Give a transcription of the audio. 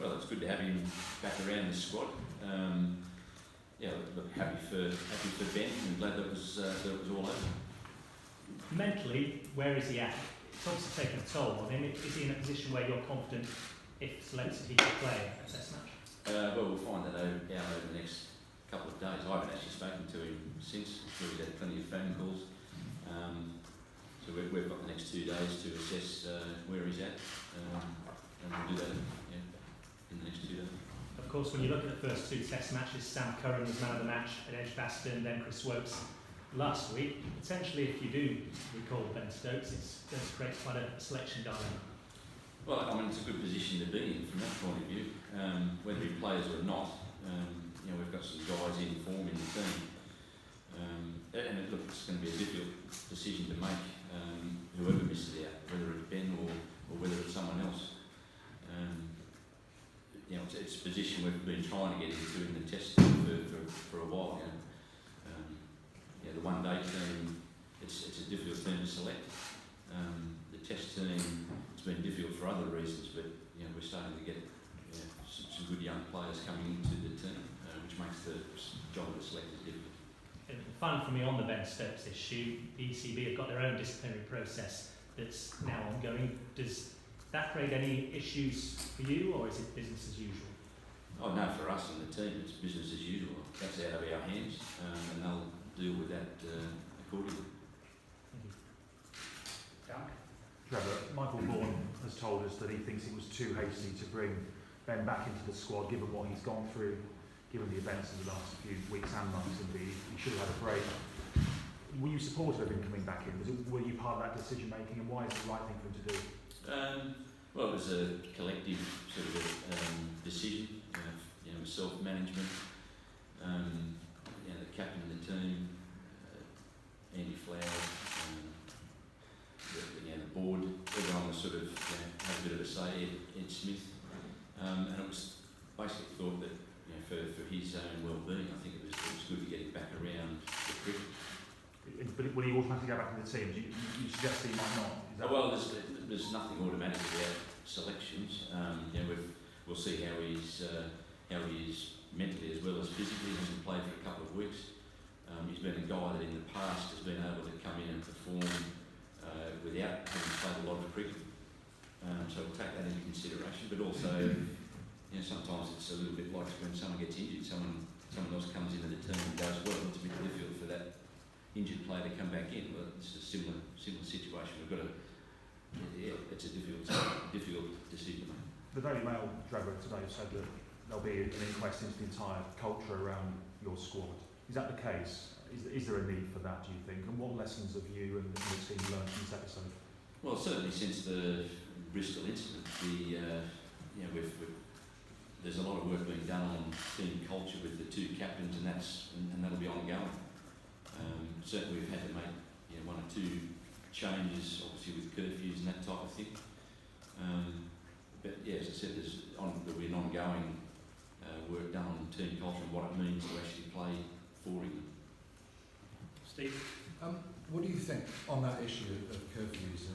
Well, it's good to have him back around the squad. Yeah, look, happy for Ben, and glad that it was all over. Mentally, where is he at? It's obviously taken a toll on him. Is he in a position where you're confident, if selected, he could play a test match? Well, we'll find that out over the next couple of days. I haven't actually spoken to him since. I'm sure he's had plenty of phone calls. So we've got the next 2 days to assess where he's at, and we'll do that in the next 2 days. Of course, when you look at the first 2 test matches, Sam Curran was man of the match at Edgbaston, then Chris Wokes last week. Potentially, if you do recall Ben Stokes, it's going to create quite a selection dilemma. Well, I mean, it's a good position to be in from that point of view. Whether he plays or not, we've got some guys in form in the team. And look, it's going to be a difficult decision to make, whoever misses out, whether it's Ben or whether it's someone else. It's a position we've been trying to get into in the test team for a while. The one-day team, it's a difficult team to select. The test team, it's been difficult for other reasons, but we're starting to get some good young players coming into the team, which makes the job of the selectors difficult. And fun for me on the Ben Stokes issue, the ECB have got their own disciplinary process that's now ongoing. Does that create any issues for you, or is it business as usual? Oh no, for us and the team, it's business as usual. That's out of our hands, and they'll deal with that accordingly. Trevor, Michael Vaughan has told us that he thinks it was too hasty to bring Ben back into the squad, given what he's gone through, given the events of the last few weeks and months. Indeed, he should have had a break. Were you supportive of him coming back in? Were you part of that decision making, and why is it the right thing for him to do? Well, it was a collective sort of decision. Self-management. The captain of the team, Andy Flower, the board, everyone was sort of had a bit of a say. Ed Smith, and it was basically thought that for his own well-being, I think it was good to get him back around the cricket. But will he automatically go back to the team? You suggest he might not? Is that well, there's nothing automatic about selections. We'll see how he is mentally as well as physically. He hasn't played for a couple of weeks. He's been a guy that in the past has been able to come in and perform without having played a lot of cricket. So we'll take that into consideration. But also, sometimes it's a little bit like when someone gets injured, someone else comes into the team and goes well. It's a bit difficult for that injured player to come back in. Well, it's a similar situation. It's a difficult decision. The Daily Mail, Trevor, today said that there'll be an inquest into the entire culture around your squad. Is that the case? Is there a need for that, do you think? And what lessons have you and the team learned from this episode? Well, certainly since the Bristol incident, there's a lot of work being done on team culture with the 2 captains, and that'll be ongoing. Certainly we've had to make 1 or 2 changes, obviously with curfews and that type of thing. But as I said, there'll be an ongoing work done on team culture and what it means to actually play for England. Steve? What do you think on that issue of curfews